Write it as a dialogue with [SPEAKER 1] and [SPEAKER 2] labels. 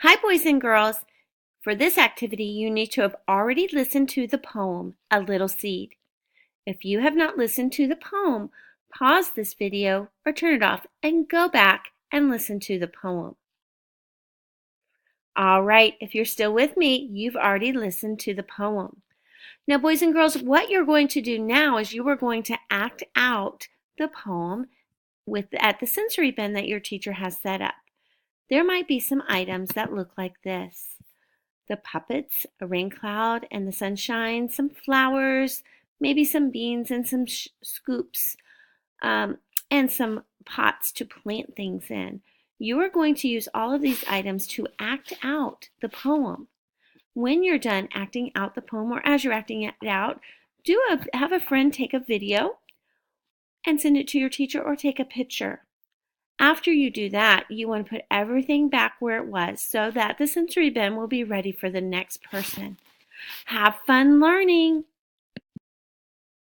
[SPEAKER 1] Hi, boys and girls. For this activity, you need to have already listened to the poem, A Little Seed. If you have not listened to the poem, pause this video or turn it off and go back and listen to the poem. All right, if you're still with me, you've already listened to the poem. Now, boys and girls, what you're going to do now is you are going to act out the poem at the sensory bin that your teacher has set up. There might be some items that look like this: the puppets, a rain cloud and the sunshine, some flowers, maybe some beans and some scoops, and some pots to plant things in. You are going to use all of these items to act out the poem. When you're done acting out the poem, or as you're acting it out, have a friend take a video and send it to your teacher, or take a picture. After you do that, you want to put everything back where it was so that the sensory bin will be ready for the next person. Have fun learning!